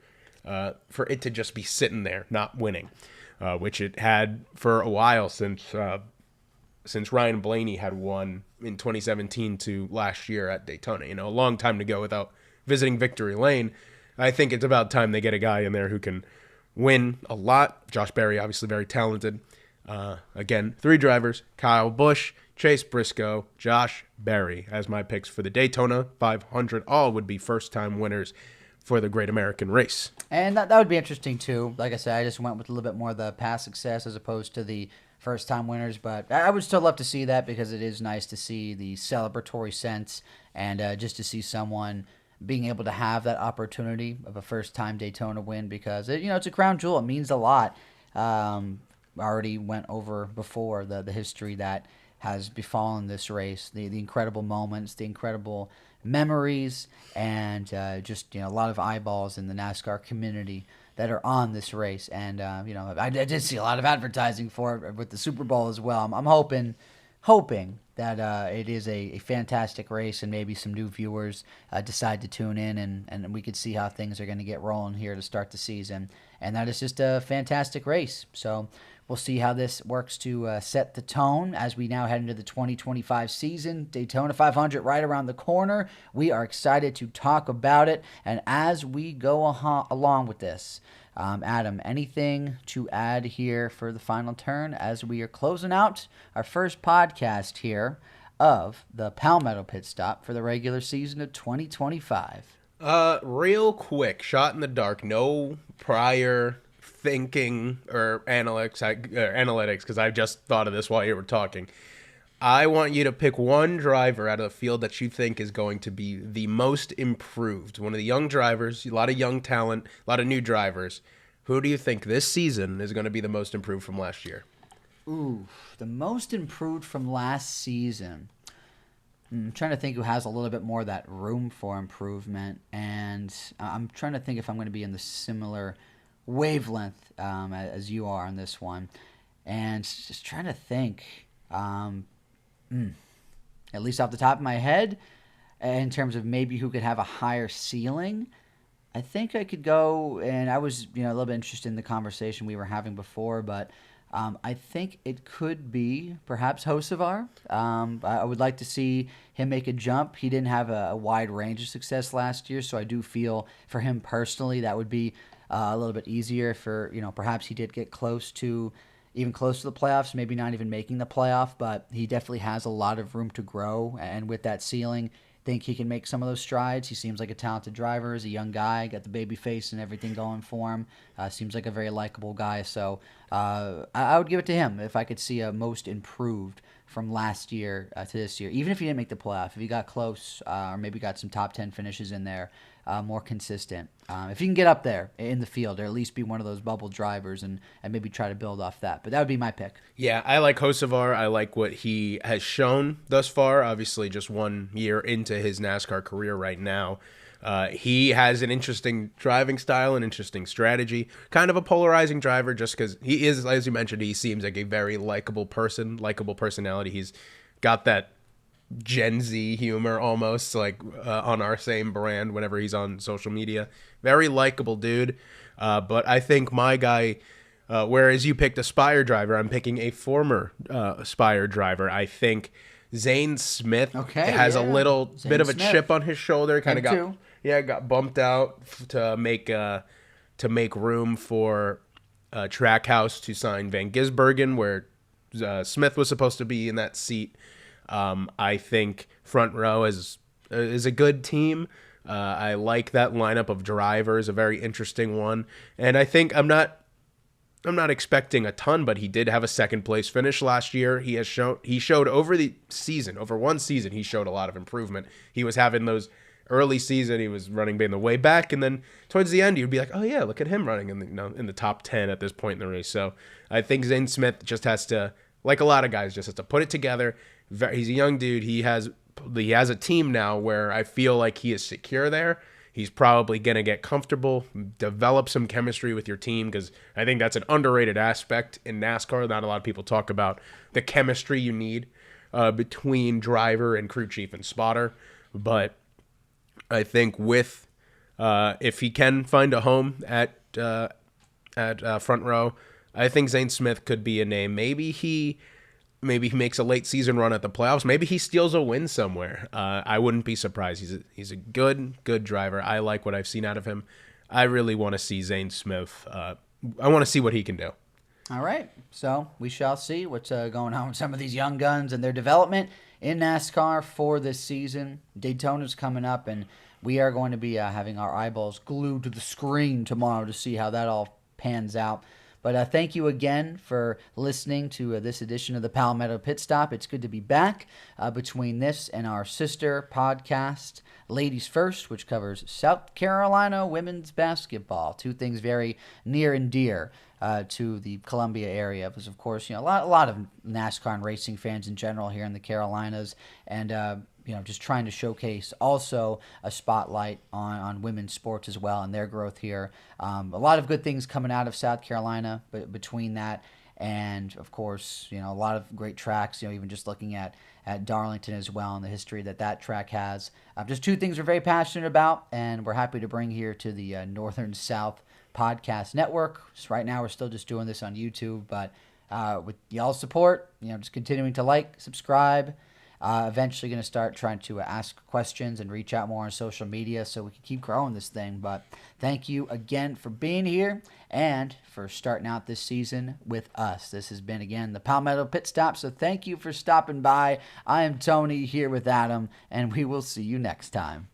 just be sitting there, not winning, which it had for a while since Ryan Blaney had won in 2017 to last year at Daytona. A long time to go without visiting victory lane. I think it's about time they get a guy in there who can win a lot. Josh Berry, obviously very talented. Again, 3 drivers: Kyle Busch, Chase Briscoe, Josh Berry as my picks for the Daytona 500. All would be first-time winners for the Great American Race. And that would be interesting, too. Like I said, I just went with a little bit more of the past success as opposed to the first-time winners. But I would still love to see that because it is nice to see the celebratory sense and just to see someone being able to have that opportunity of a first-time Daytona win because, it's a crown jewel. It means a lot. Already went over before the history that has befallen this race, the incredible moments, the incredible memories, and just a lot of eyeballs in the NASCAR community that are on this race. And I did see a lot of advertising for it with the Super Bowl as well. I'm hoping that it is a fantastic race and maybe some new viewers decide to tune in and we could see how things are going to get rolling here to start the season. And that is just a fantastic race. So we'll see how this works to set the tone as we now head into the 2025 season. Daytona 500 right around the corner. We are excited to talk about it. And as we go along with this, Adam, anything to add here for the final turn as we are closing out our first podcast here of the Palmetto Pit Stop for the regular season of 2025? Real quick, shot in the dark, no prior thinking or analytics, because I just thought of this while you were talking. I want you to pick one driver out of the field that you think is going to be the most improved. One of the young drivers, a lot of young talent, a lot of new drivers. Who do you think this season is going to be the most improved from last year? Ooh, the most improved from last season. I'm trying to think who has a little bit more of that room for improvement, and I'm trying to think if I'm going to be in the similar wavelength as you are on this one, and just trying to think, at least off the top of my head, in terms of maybe who could have a higher ceiling. I think I could go, and I was a little bit interested in the conversation we were having before, but I think it could be perhaps Hocevar. I would like to see him make a jump. He didn't have a wide range of success last year, so I do feel for him personally that would be a little bit easier for, perhaps he did get close to the playoffs, maybe not even making the playoff, but he definitely has a lot of room to grow, and with that ceiling, think he can make some of those strides. He seems like a talented driver. He's a young guy, got the baby face and everything going for him. Seems like a very likable guy. So I would give it to him if I could see a most improved from last year to this year. Even if he didn't make the playoff, if he got close or maybe got some top 10 finishes in there, more consistent. If he can get up there in the field or at least be one of those bubble drivers and maybe try to build off that. But that would be my pick. Yeah, I like Hocevar. I like what he has shown thus far. Obviously, just 1 year into his NASCAR career right now. He has an interesting driving style, an interesting strategy, kind of a polarizing driver just because he is, as you mentioned, he seems like a very likable person, likable personality. He's got that Gen Z humor almost, like on our same brand whenever he's on social media. Very likable dude. But I think my guy, whereas you picked a Spire driver, I'm picking a former Spire driver. I think Zane Smith has a little bit of a chip on his shoulder. Kind of got bumped out to make room for Trackhouse to sign Van Gisbergen, where Smith was supposed to be in that seat. I think Front Row is a good team. I like that lineup of drivers, a very interesting one. And I think I'm not not expecting a ton, but he did have a second place finish last year. He showed over one season, he showed a lot of improvement. He was having those early season, he was running in the way back, and then towards the end, you'd be like, oh yeah, look at him running in the top 10 at this point in the race. So I think Zane Smith just has to, like a lot of guys, just has to put it together. He's a young dude. He has a team now where I feel like he is secure there. He's probably going to get comfortable, develop some chemistry with your team, because I think that's an underrated aspect in NASCAR. Not a lot of people talk about the chemistry you need between driver and crew chief and spotter. But I think if he can find a home at front row, I think Zane Smith could be a name. Maybe he makes a late season run at the playoffs. Maybe he steals a win somewhere. I wouldn't be surprised. He's a good driver. I like what I've seen out of him. I really want to see Zane Smith. I want to see what he can do. All right. So we shall see what's going on with some of these young guns and their development in NASCAR for this season. Daytona's coming up, and we are going to be having our eyeballs glued to the screen tomorrow to see how that all pans out. But thank you again for listening to this edition of the Palmetto Pit Stop. It's good to be back between this and our sister podcast, Ladies First, which covers South Carolina women's basketball. Two things very near and dear to the Columbia area. Because, of course, a lot of NASCAR and racing fans in general here in the Carolinas. And just trying to showcase also a spotlight on women's sports as well and their growth here. A lot of good things coming out of South Carolina, but between that and, of course, a lot of great tracks, even just looking at Darlington as well and the history that track has. Just two things we're very passionate about, and we're happy to bring here to the Northern South Podcast Network. Just right now, we're still just doing this on YouTube, but with y'all's support, just continuing to like, subscribe. Eventually going to start trying to ask questions and reach out more on social media so we can keep growing this thing. But thank you again for being here and for starting out this season with us. This has been, again, the Palmetto Pit Stop, so thank you for stopping by. I am Tony here with Adam, and we will see you next time.